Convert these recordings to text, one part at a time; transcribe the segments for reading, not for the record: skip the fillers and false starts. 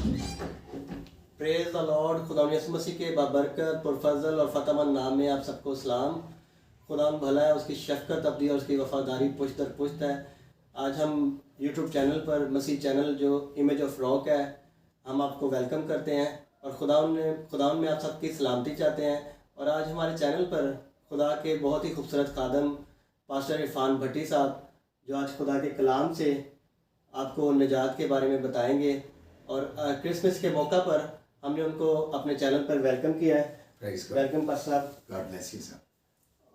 Praise the Lord. खुदा यीशु मसीह के बाबरकत पुरफजल और फतहमंद नाम में आप सबको सलाम। खुदा भला है, उसकी शफकत अपनी और उसकी वफादारी पुश्त दर पुश्त है। आज हम यूट्यूब चैनल पर मसीह चैनल जो इमेज ऑफ रॉक है, हम आपको वेलकम करते हैं और खुदा में आप सबकी सलामती चाहते हैं। और आज हमारे चैनल पर खुदा के बहुत ही खूबसूरत खादम पास्टर इरफान भट्टी साहब जो आज खुदा के कलाम से आपको निजात के बारे में बताएंगे। और क्रिसमस के मौका पर हमने उनको अपने चैनल पर वेलकम किया है। वेलकम पास्टर साहब, गॉड ब्लेस यू सर।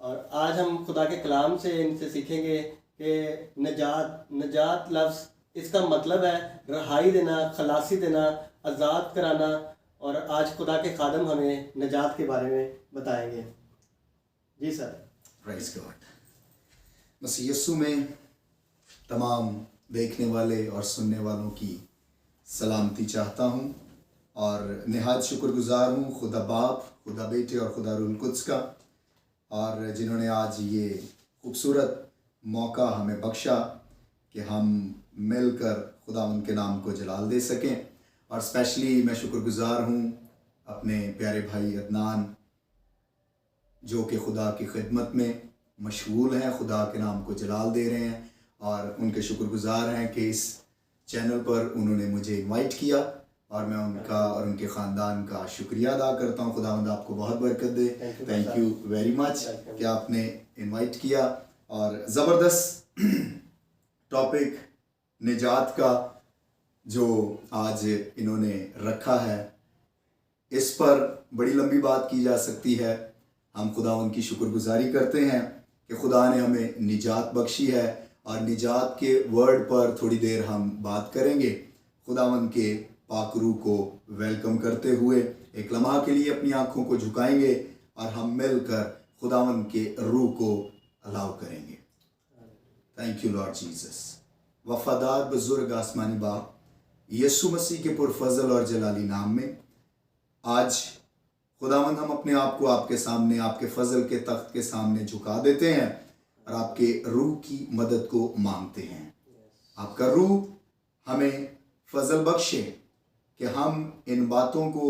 और आज हम खुदा के कलाम से इनसे सीखेंगे कि निजात लफ्ज़ इसका मतलब है रहाई देना, खलासी देना, आज़ाद कराना। और आज खुदा के खादम हमें निजात के बारे में बताएंगे। जी सर। Praise God. मसीह यीशु में तमाम देखने वाले और सुनने वालों की सलामती चाहता हूँ और निहायत शुक्रगुजार हूँ खुदा बाप, खुदा बेटे और खुदा रूहुल कुद्स का, और जिन्होंने आज ये खूबसूरत मौका हमें बख्शा कि हम मिलकर खुदा उनके नाम को जलाल दे सकें। और स्पेशली मैं शुक्रगुजार हूँ अपने प्यारे भाई अदनान जो कि खुदा की खिदमत में मशगूल हैं, खुदा के नाम को जलाल दे रहे हैं, और उनके शुक्रगुजार हैं कि इस चैनल पर उन्होंने मुझे इनवाइट किया और मैं उनका और उनके ख़ानदान का शुक्रिया अदा करता हूँ। खुदावंद आपको बहुत बरकत दे। थैंक यू वेरी मच कि आपने इनवाइट किया। और ज़बरदस्त टॉपिक निजात का जो आज इन्होंने रखा है, इस पर बड़ी लंबी बात की जा सकती है। हम खुदावंद की शुक्रगुजारी करते हैं कि खुदा ने हमें निजात बख्शी है, और निजात के वर्ड पर थोड़ी देर हम बात करेंगे। खुदावंद के पाक रूह को वेलकम करते हुए एक लम्हा के लिए अपनी आंखों को झुकाएंगे और हम मिलकर खुदावंद के रूह को अलाउ करेंगे। Thank you Lord Jesus. वफादार बुजुर्ग आसमानी बाप, यीशु मसीह के पुरफजल और जलाली नाम में आज खुदावंद हम अपने आप को आपके सामने, आपके फजल के तख्त के सामने झुका देते हैं और आपके रूह की मदद को मांगते हैं। आपका रूह हमें फजल बख्शे कि हम इन बातों को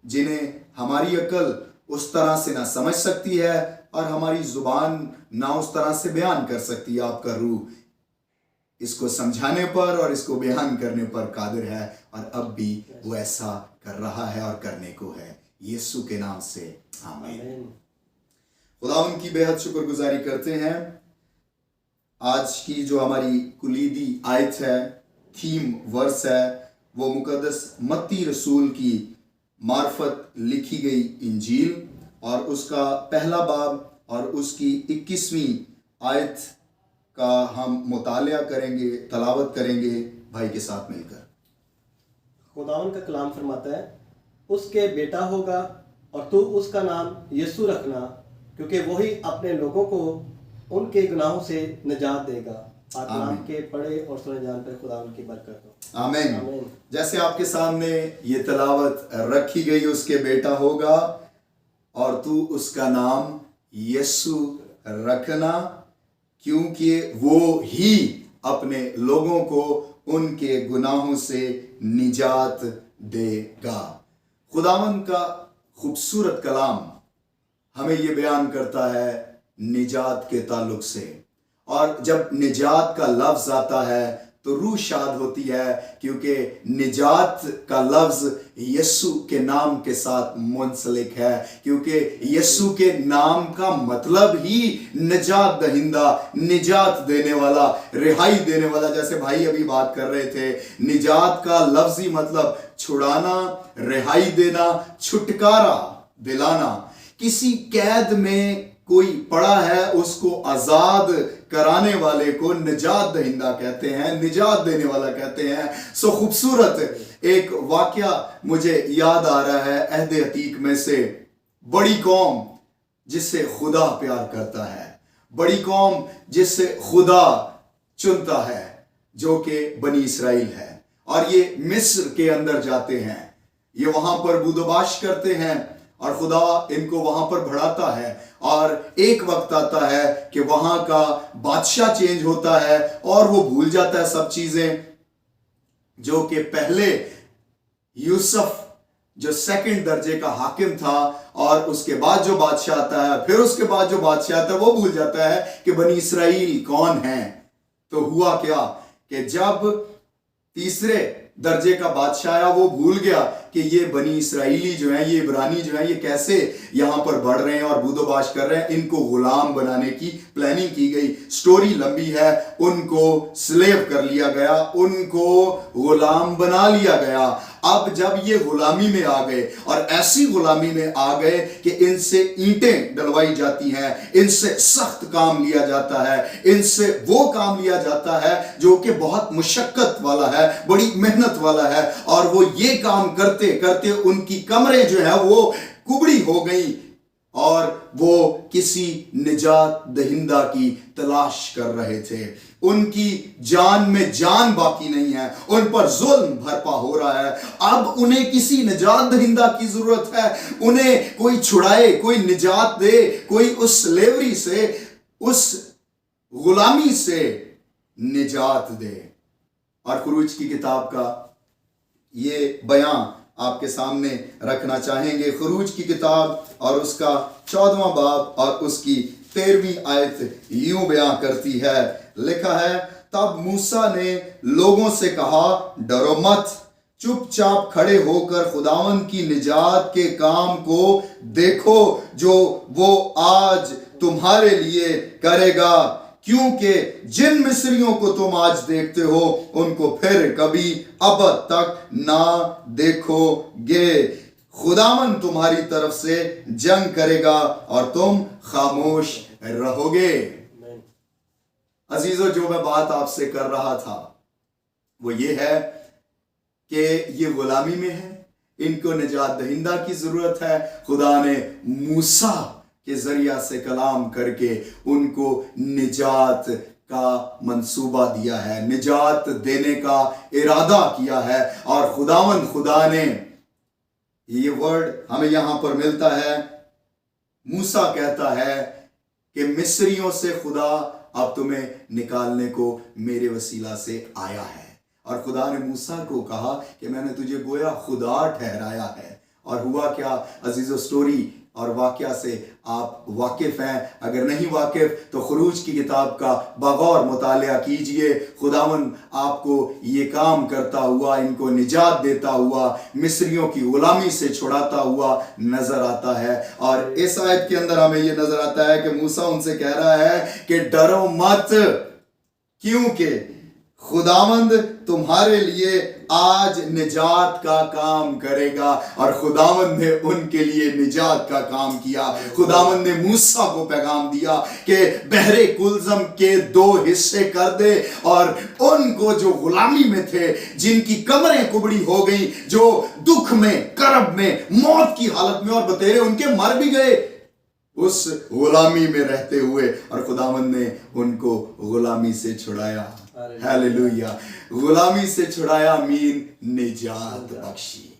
जिन्हें हमारी अकल उस तरह से ना समझ सकती है और हमारी ज़ुबान ना उस तरह से बयान कर सकती है, आपका रूह इसको समझाने पर और इसको बयान करने पर कादिर है, और अब भी वो ऐसा कर रहा है और करने को है। यीशु के नाम से आमीन। खुदा उनकी बेहद शुक्रगुजारी करते हैं। आज की जो हमारी कुलीदी आयत है, थीम वर्स है, वो मुकद्दस मत्ती रसूल की मार्फत लिखी गई इंजील और उसका पहला बाब और उसकी 21वीं आयत का हम मुतालिया करेंगे, तलावत करेंगे भाई के साथ मिलकर। खुदावंद का कलाम फरमाता है, उसके बेटा होगा और तू उसका नाम यीशु रखना, क्योंकि वही अपने लोगों को उनके गुनाहों से निजात देगा। कलाम के पढ़े और सुने जान पर खुदा उनकी बरकत हो। आमीन। आमीन। जैसे आपके सामने ये तलावत रखी गई, उसके बेटा होगा और तू उसका नाम यीशु रखना, क्योंकि वो ही अपने लोगों को उनके गुनाहों से निजात देगा। खुदावंद का खूबसूरत कलाम हमें ये बयान करता है निजात के ताल्लुक से, और जब निजात का लफ्ज आता है तो रूह शाद होती है, क्योंकि निजात का लफ्ज यीशु के नाम के साथ मुंसलिक है, क्योंकि यीशु के नाम का मतलब ही निजात दहिंदा, निजात देने वाला, रिहाई देने वाला। जैसे भाई अभी बात कर रहे थे, निजात का लफ्जी मतलब छुड़ाना, रिहाई देना, छुटकारा दिलाना। किसी कैद में कोई पड़ा है, उसको आजाद कराने वाले को निजात दहिंदा कहते हैं, निजात देने वाला कहते हैं। सो खूबसूरत एक वाकया मुझे याद आ रहा है अहद अतीक में से। बड़ी कौम जिससे खुदा प्यार करता है, बड़ी कौम जिससे खुदा चुनता है, जो कि बनी इसराइल है, और ये मिस्र के अंदर जाते हैं, ये वहां पर बूदोबाश करते हैं और खुदा इनको वहां पर बढ़ाता है। और एक वक्त आता है कि वहां का बादशाह चेंज होता है और वो भूल जाता है सब चीजें जो कि पहले यूसुफ जो सेकंड दर्जे का हाकिम था, और उसके बाद जो बादशाह आता है, फिर उसके बाद जो बादशाह आता है, वो भूल जाता है कि बनी इसराइल कौन है। तो हुआ क्या कि जब तीसरे दर्जे का बादशाह आया, वो भूल गया कि ये बनी इसराइली जो है, ये इब्रानी जो है, ये कैसे यहां पर बढ़ रहे हैं और बूदोबाश कर रहे हैं। इनको गुलाम बनाने की प्लानिंग की गई। स्टोरी लंबी है। उनको स्लेव कर लिया गया, उनको गुलाम बना लिया गया। अब जब ये गुलामी में आ गए, और ऐसी गुलामी में आ गए कि इनसे ईंटें डलवाई जाती हैं, इनसे सख्त काम लिया जाता है, इनसे वो काम लिया जाता है जो कि बहुत मुशक्कत वाला है, बड़ी मेहनत वाला है, और वो ये काम करते करते उनकी कमरें जो है वो कुबड़ी हो गई, और वो किसी निजात दहिंदा की तलाश कर रहे थे। उनकी जान में जान बाकी नहीं है, उन पर जुल्म भरपा हो रहा है। अब उन्हें किसी निजात दहिंदा की जरूरत है, उन्हें कोई छुड़ाए, कोई निजात दे, कोई उस स्लेवरी से, उस गुलामी से निजात दे। और खुरूज की किताब का ये बयां आपके सामने रखना चाहेंगे। खुरूज की किताब और उसका 14वां बाब और उसकी 13वीं आयत यूं बयां करती है। लिखा है, तब मूसा ने लोगों से कहा, डरो मत, चुपचाप खड़े होकर खुदावंद की निजात के काम को देखो जो वो आज तुम्हारे लिए करेगा, क्योंकि जिन मिस्रियों को तुम आज देखते हो उनको फिर कभी अब तक ना देखोगे। खुदावन तुम्हारी तरफ से जंग करेगा और तुम खामोश रहोगे। अजीजों, जो मैं बात आपसे कर रहा था वो ये है कि ये गुलामी में है, इनको निजात दहिंदा की जरूरत है। खुदा ने मूसा के जरिया से कलाम करके उनको निजात का मंसूबा दिया है, निजात देने का इरादा किया है। और खुदा ने ये वर्ड हमें यहां पर मिलता है। मूसा कहता है कि मिस्रियों से खुदा अब तुम्हें निकालने को मेरे वसीला से आया है। और खुदा ने मूसा को कहा कि मैंने तुझे गोया खुदा ठहराया है। और हुआ क्या अजीजो, स्टोरी और वाकया से आप वाकिफ हैं। अगर नहीं वाकिफ तो खुरूज की किताब का बगौर मुतालिया कीजिए। खुदावन आपको ये काम करता हुआ, इनको निजात देता हुआ, मिस्रियों की गुलामी से छुड़ाता हुआ नजर आता है। और इस आयत के अंदर हमें ये नजर आता है कि मूसा उनसे कह रहा है कि डरो मत, क्योंकि खुदावंद तुम्हारे लिए आज निजात का काम करेगा। और खुदावंद ने उनके लिए निजात का काम किया। खुदावंद ने मूसा को पैगाम दिया कि बहरे कुलजम के 2 हिस्से कर दे, और उनको जो गुलामी में थे, जिनकी कमरें कुबड़ी हो गई, जो दुख में, करब में, मौत की हालत में, और बतेरे उनके मर भी गए उस गुलामी में रहते हुए, और खुदावंद ने उनको गुलामी से छुड़ाया। हालेलुया। गुलामी से छुड़ाया मीन निजात बख्शी।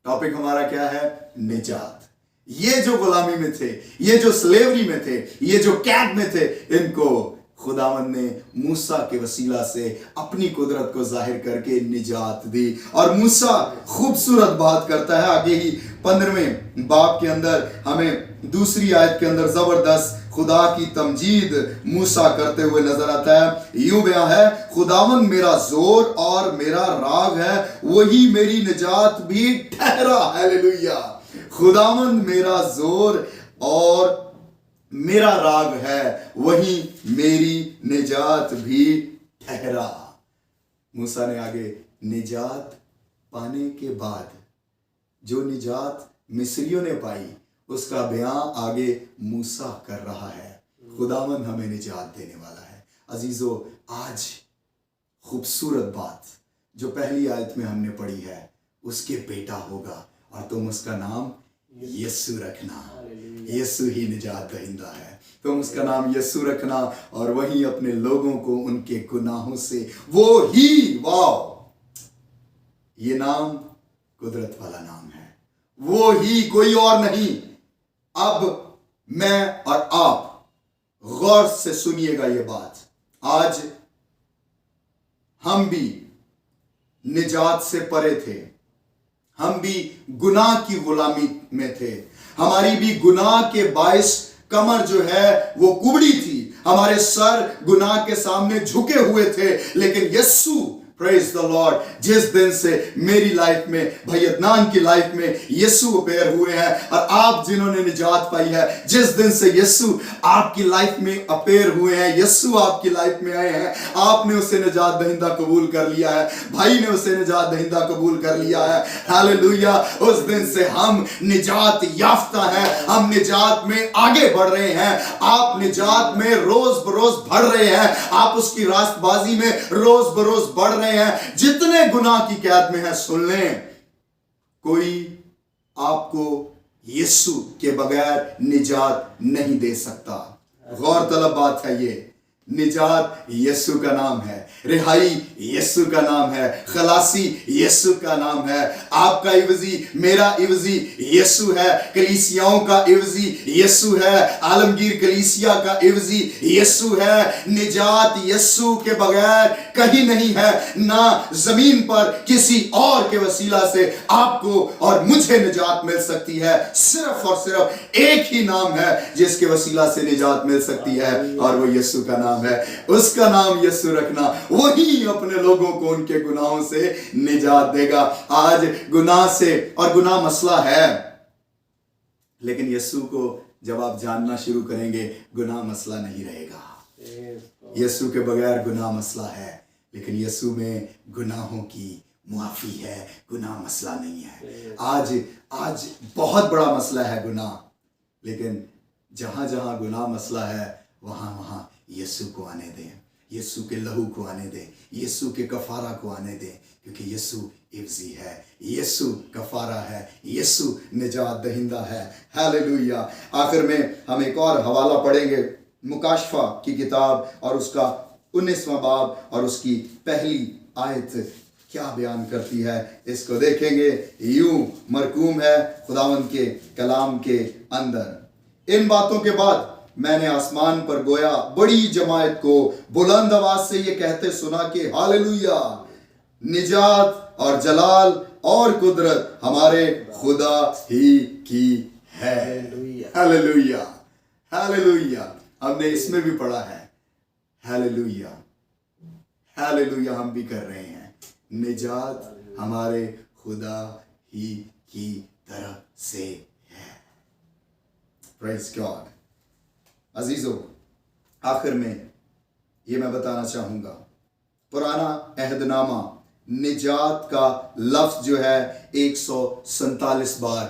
टॉपिक हमारा क्या है? निजात। ये जो गुलामी में थे, ये जो स्लेवरी में थे, ये जो कैद में थे, इनको खुदावंद ने मूसा के वसीला से अपनी कुदरत को जाहिर करके निजात दी। और मूसा खूबसूरत बात करता है आगे ही 15वें बाब के अंदर। हमें दूसरी आयत के अंदर जबरदस्त खुदा की तमजीद मूसा करते हुए नजर आता है। यूं बयां है, खुदावंद मेरा जोर और मेरा राग है, वही मेरी निजात भी ठहरा। हालेलुया। खुदावंद मेरा जोर और मेरा राग है, वही मेरी निजात भी ठहरा। मूसा ने आगे निजात पाने के बाद जो निजात मिस्रियों ने पाई उसका बयां आगे मूसा कर रहा है। खुदावंद हमें निजात देने वाला है। अजीजों, आज खूबसूरत बात जो पहली आयत में हमने पढ़ी है, उसके बेटा होगा और तुम उसका नाम यीशु रखना। यीशु ही निजात दहिंदा है। तुम उसका नाम यीशु रखना और वही अपने लोगों को उनके गुनाहों से, वो ही, वाह, ये नाम कुदरत वाला नाम है, वो ही, कोई और नहीं। अब मैं और आप गौर से सुनिएगा ये बात। आज हम भी निजात से परे थे, हम भी गुनाह की गुलामी में थे, हमारी भी गुनाह के बायस कमर जो है वो कुबड़ी थी, हमारे सर गुनाह के सामने झुके हुए थे। लेकिन यीशु, प्रेज द लॉर्ड, जिस दिन से मेरी लाइफ में, भाई अदनान की लाइफ में यीशु अपेयर हुए हैं, और आप जिन्होंने निजात पाई है, जिस दिन से यीशु आपकी लाइफ में अपेयर हुए हैं, यीशु आपकी लाइफ में आए हैं, आपने उसे निजात दहिंदा कबूल कर लिया है, भाई ने उसे निजात दहिंदा कबूल कर लिया है, हालेलुया। उस दिन से हम निजात याफ्ता हैं, हम निजात में आगे बढ़ रहे हैं, आप निजात में रोज बरोज बढ़ रहे हैं, आप उसकी रास्तबाजी में रोज बरोज बढ़ रहे हैं। जितने गुनाह की कैद में है, सुन लें, कोई आपको यीशु के बगैर निजात नहीं दे सकता। गौरतलब बात है ये, निजात यीशु का नाम है, रिहाई यीशु का नाम है, खलासी यीशु का नाम है। आपका इवजी, मेरा इवजी यीशु है, कलीसियाओं का इवजी यीशु है, आलमगीर कलीसिया का इवजी यीशु है। निजात यीशु के बगैर कहीं नहीं है, ना जमीन पर किसी और के वसीला से आपको और मुझे निजात मिल सकती है। सिर्फ और सिर्फ एक ही नाम है जिसके वसीला से निजात मिल सकती है, और वो यीशु का नाम है। उसका नाम यीशु रखना, वही अपने लोगों को उनके गुनाहों से निजात देगा। आज गुनाह से, और गुनाह मसला है, लेकिन यीशु को जब आप जानना शुरू करेंगे, गुनाह मसला नहीं रहेगा। यीशु के बगैर गुनाह मसला है, लेकिन यीशु में गुनाहों की मुआफी है, गुनाह मसला नहीं है। आज बहुत बड़ा मसला है गुनाह, लेकिन जहां जहां गुनाह मसला है, वहां वहां यीशु को आने दें, यीशु के लहू को आने दें, यीशु के कफारा को आने दें, क्योंकि यीशु इफ्जी है, यीशु कफारा है, यीशु निजात दहिंदा है। हालेलुया। आखिर में हम एक और हवाला पढ़ेंगे, मुकाशफा की किताब और उसका 19वां बाब और उसकी पहली आयत क्या बयान करती है, इसको देखेंगे। यूं मरकूम है खुदावंद के कलाम के अंदर, इन बातों के बाद मैंने आसमान पर गोया बड़ी जमात को बुलंद आवाज से ये कहते सुना कि हालेलुया, निजात और जलाल और कुदरत हमारे खुदा ही की है। Hallelujah, hallelujah. हमने इसमें भी पढ़ा है हालेलुया, हालेलुया हम भी कर रहे हैं। निजात हमारे खुदा ही की तरफ से है। Praise God. अजीजों, आखिर में ये मैं बताना चाहूंगा, पुराना अहदनामा निजात का लफ्ज जो है 147 बार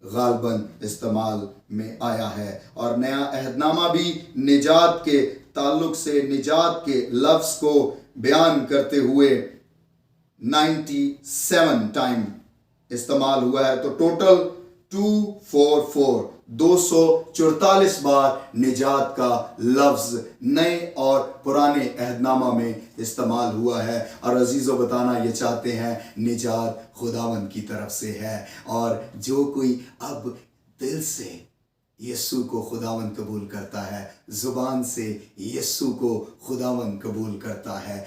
गालबन इस्तेमाल में आया है, और नया अहदनामा भी निजात के ताल्लुक से निजात के लफ्ज को बयान करते हुए 97 टाइम इस्तेमाल हुआ है। तो टोटल 244 बार निजात का लफ्ज नए और पुराने अहदनामा में इस्तेमाल हुआ है। और अजीज़ों, बताना ये चाहते हैं, निजात खुदावंद की तरफ से है, और जो कोई अब दिल से यीशु को खुदावंद कबूल करता है, जुबान से यीशु को खुदावंद कबूल करता है,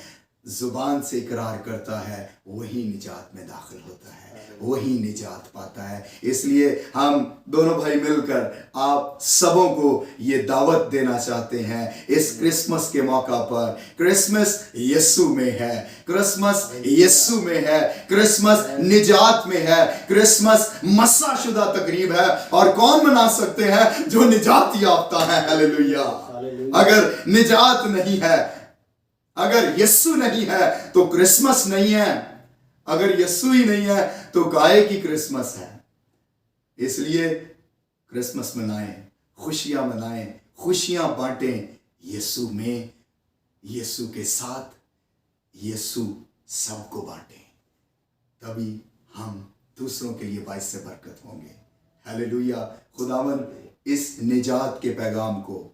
जुबान से इकरार करता है, वही निजात में दाखिल होता है, वही निजात पाता है। इसलिए हम दोनों भाई मिलकर आप सबों को ये दावत देना चाहते हैं इस क्रिसमस के मौका पर। क्रिसमस यीशु में है, क्रिसमस यीशु में है, क्रिसमस निजात में है, क्रिसमस मस्साशुदा तकरीब है। और कौन मना सकते हैं? जो निजात याफ्ता है। हालेलुया। अगर निजात नहीं है, अगर यीशु नहीं है तो क्रिसमस नहीं है, अगर यीशु ही नहीं है तो गाय की क्रिसमस है। इसलिए क्रिसमस मनाएं, खुशियां मनाएं, खुशियां बांटें यीशु में, यीशु के साथ, यीशु सबको बांटें, तभी हम दूसरों के लिए बाइस से बरकत होंगे। हालेलुया। खुदावंद इस निजात के पैगाम को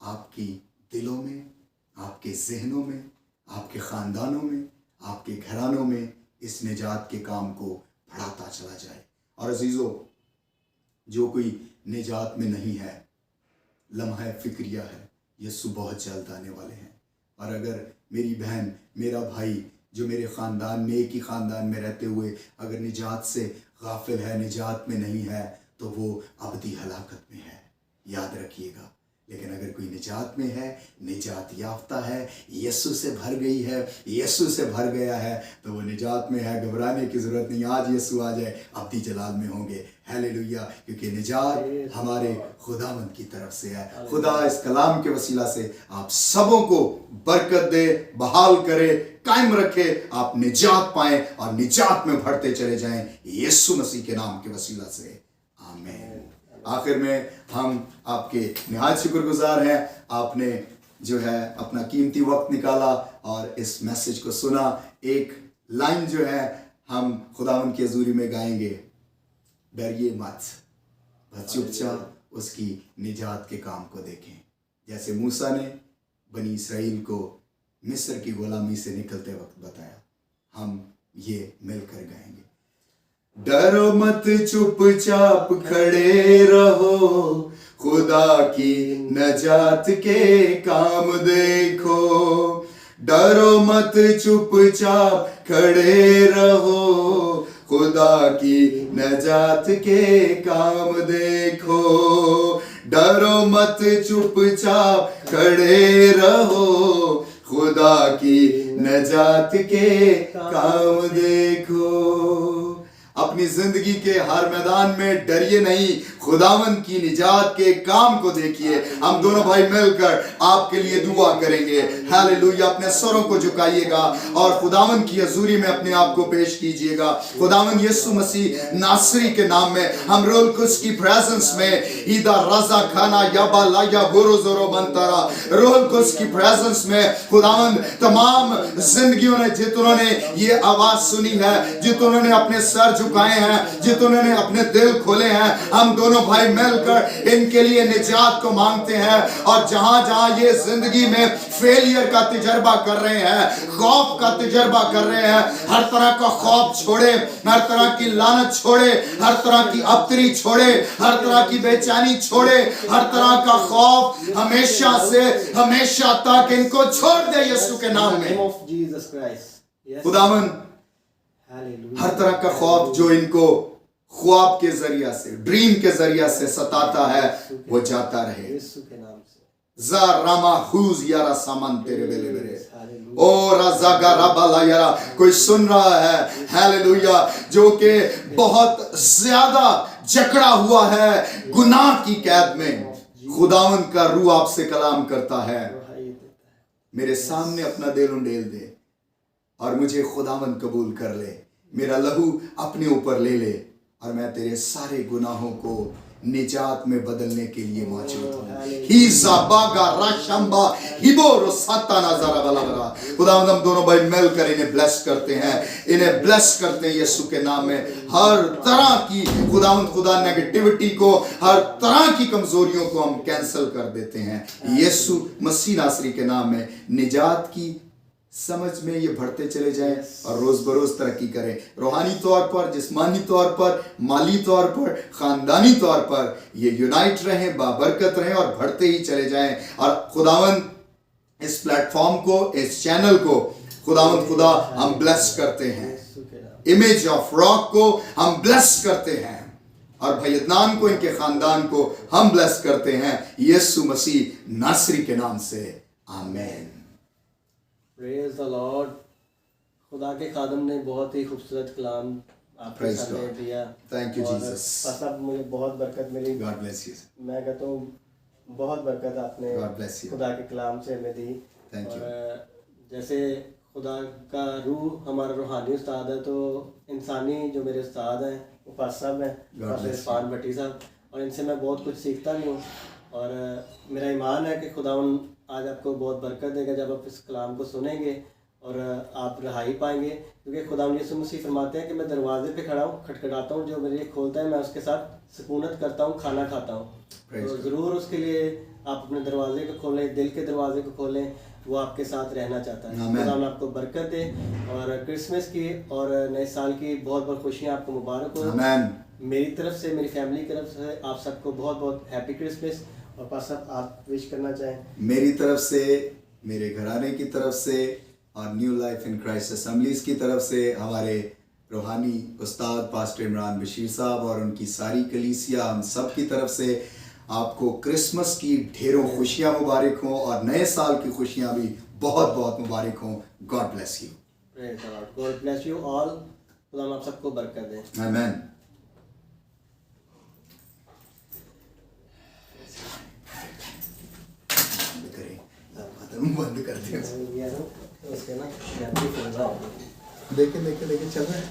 आपकी दिलों में, आपके जहनों में, आपके खानदानों में, आपके घरानों में इस निजात के काम को बढ़ाता चला जाए। और अजीजों, जो कोई निजात में नहीं है, लम्हा फिक्रिया है, यीशु बहुत जल्द आने वाले हैं। और अगर मेरी बहन, मेरा भाई جو میرے خاندان میں ایک ہی خاندان میں رہتے ہوئے اگر نجات سے غافل ہے, نجات میں نہیں ہے, تو وہ ابدی ہلاکت میں ہے. یاد رکھیے گا. لیکن اگر کوئی نجات میں ہے, نجات یافتہ ہے, یسوع سے بھر گئی ہے, یسوع سے بھر گیا ہے, تو وہ نجات میں ہے. گھبرانے کی ضرورت نہیں. آج یسوع آ جائے, ابدی جلال میں ہوں گے. ہیلیلویا. کیونکہ نجات ہمارے خداوند کی طرف سے ہے. خدا اس کلام کے وسیلہ سے آپ سبوں کو برکت دے, بحال کرے, قائم رکھے, آپ نجات پائیں اور نجات میں بڑھتے چلے جائیں یسوع مسیح کے نام کے وسیلہ سے. آمین. آخر میں ہم آپ کے نہایت شکر گزار ہیں. آپ نے جو ہے اپنا قیمتی وقت نکالا اور اس میسج کو سنا. ایک لائن جو ہے ہم خداوند کی حضوری میں گائیں گے, ڈریے مت, بس چپ چاپ اس کی نجات کے کام کو دیکھیں. جیسے موسیٰ نے بنی اسرائیل کو مصر کی غلامی سے نکلتے وقت بتایا, ہم یہ مل کر گائیں گے. ڈرو مت, چپ چاپ کھڑے رہو, خدا کی نجات کے کام دیکھو. ڈرو مت, چپ چاپ کھڑے رہو, خدا کی نجات کے کام دیکھو. ڈرو مت, چپ چاپ کھڑے رہو, خدا کی نجات کے کام دیکھو. اپنی زندگی کے ہر میدان میں ڈریے نہیں, خداوند کی نجات کے کام کو دیکھیے. ہم دونوں بھائی مل کر آپ کے لیے دعا کریں گے. ہیلیلویا. اپنے سروں کو جھکائیے گا اور خداوند کی حضوری میں اپنے آپ کو پیش کیجیے گا. خداوند یسوع مسیح ناصری کے نام میں ہم روح القدس کی پریزنس میں ایدا رضا کھانا یابا لایا گورو زورو بنتارا, روح القدس کی پریزنس میں خداوند تمام زندگیوں نے جتنوں نے یہ آواز سنی ہے, جتنوں نے اپنے سر جھکائے ہیں, جتنوں نے اپنے دل کھولے ہیں, ہم دونوں بھائی مل کر ان کے لیے نجات کو مانگتے ہیں. اور جہاں جہاں یہ زندگی میں فیلئر کا تجربہ کر رہے ہیں, خوف کا تجربہ کر رہے ہیں, ہر طرح کا خوف چھوڑے, ہر طرح کی لعنت چھوڑے, ہر طرح کی ابتری چھوڑے, ہر طرح کی بے چینی چھوڑے, ہر طرح کا خوف ہمیشہ سے ہمیشہ تک ان کو چھوڑ دے یسوع کے نام میں. خداوند ہر طرح کا خوف جو ان کو خواب کے ذریعہ سے, ڈریم کے ذریعہ سے ستاتا ہے, وہ جاتا رہے. زا راما خوز یارا سامان تیرے بلے برے, او رازا گا رابا لا یارا. کوئی سن رہا ہے ہیلیلویا, جو کہ بہت زیادہ جکڑا ہوا ہے گناہ کی قید میں, خداوند کا روح آپ سے کلام کرتا ہے, میرے سامنے اپنا دل انڈیل دے اور مجھے خداوند قبول کر لے, میرا لہو اپنے اوپر لے لے, اور میں تیرے سارے گناہوں کو نجات میں بدلنے کے لیے موجود ہوں. ہی زاباگا راشمبا ہیبو رساتا نظارہ بلا برا. خداوند ہم دونوں بھائی مل کر انہیں بلیس کرتے ہیں, انہیں بلیس کرتے ہیں یسوع کے نام میں. ہر طرح کی خدا نیگیٹیوٹی کو, ہر طرح کی کمزوریوں کو ہم کینسل کر دیتے ہیں یسوع مسیح ناصری کے نام میں. نجات کی سمجھ میں یہ بڑھتے چلے جائیں اور روز بروز ترقی کریں, روحانی طور پر, جسمانی طور پر, مالی طور پر, خاندانی طور پر یہ یونائٹ رہیں, بابرکت رہیں اور بڑھتے ہی چلے جائیں. اور خداوند اس پلیٹ فارم کو, اس چینل کو خداوند خدا ہم بلیس کرتے ہیں, امیج آف راک کو ہم بلیس کرتے ہیں, اور بھائی عدنان کو, ان کے خاندان کو ہم بلیس کرتے ہیں یسوع مسیح ناصری کے نام سے. آمین. پریز دی لارڈ. خدا کے خادم نے بہت ہی خوبصورت کلام آپ کے سامنے دیا. Thank you Jesus. سب مجھے بہت برکت ملی. God bless you. میں کہتا ہوں بہت برکت آپ نے خدا کے کلام سے ہمیں دی. اور جیسے خدا کا روح ہمارا روحانی استاد ہے, تو انسانی جو میرے استاد ہیں وہ پاس صاحب ہیں, عرفان بھٹی صاحب, اور ان سے میں بہت کچھ سیکھتا بھی ہوں. اور میرا ایمان ہے کہ خداوند آج آپ کو بہت برکت دے گا جب آپ اس کلام کو سنیں گے اور آپ رہائی پائیں گے. کیونکہ خداوند یسوع مسیح فرماتے ہیں کہ میں دروازے پہ کھڑا ہوں, کھٹکھٹاتا ہوں, جو میرے لیے کھولتا ہے میں اس کے ساتھ سکونت کرتا ہوں, کھانا کھاتا ہوں. تو ضرور اس کے لیے آپ اپنے دروازے کو کھولیں, دل کے دروازے کو کھولیں, وہ آپ کے ساتھ رہنا چاہتا ہے. خداوند آپ کو برکت دے, اور کرسمس کی اور نئے سال کی بہت بہت خوشیاں آپ کو مبارک ہو. میری طرف سے, میری فیملی کی طرف سے آپ سب کو بہت بہت ہیپی کرسمس. اور پاس صاحب آپ وش کرنا چاہیں؟ میری طرف سے, میرے گھرانے کی طرف سے اور نیو لائف ان کرائسٹ اسمبلیز کی طرف سے ہمارے روحانی استاد پاسٹر عمران بشیر صاحب اور ان کی ساری کلیسیا، ہم سب کی طرف سے آپ کو کرسمس کی ڈھیروں خوشیاں مبارک ہوں اور نئے سال کی خوشیاں بھی بہت بہت مبارک ہوں. God bless you. Praise the Lord. God bless you all. خدا آپ سب کو برکت دے. آمین. بند کر دیں. اس کے نا دیکھیں چل رہا ہے.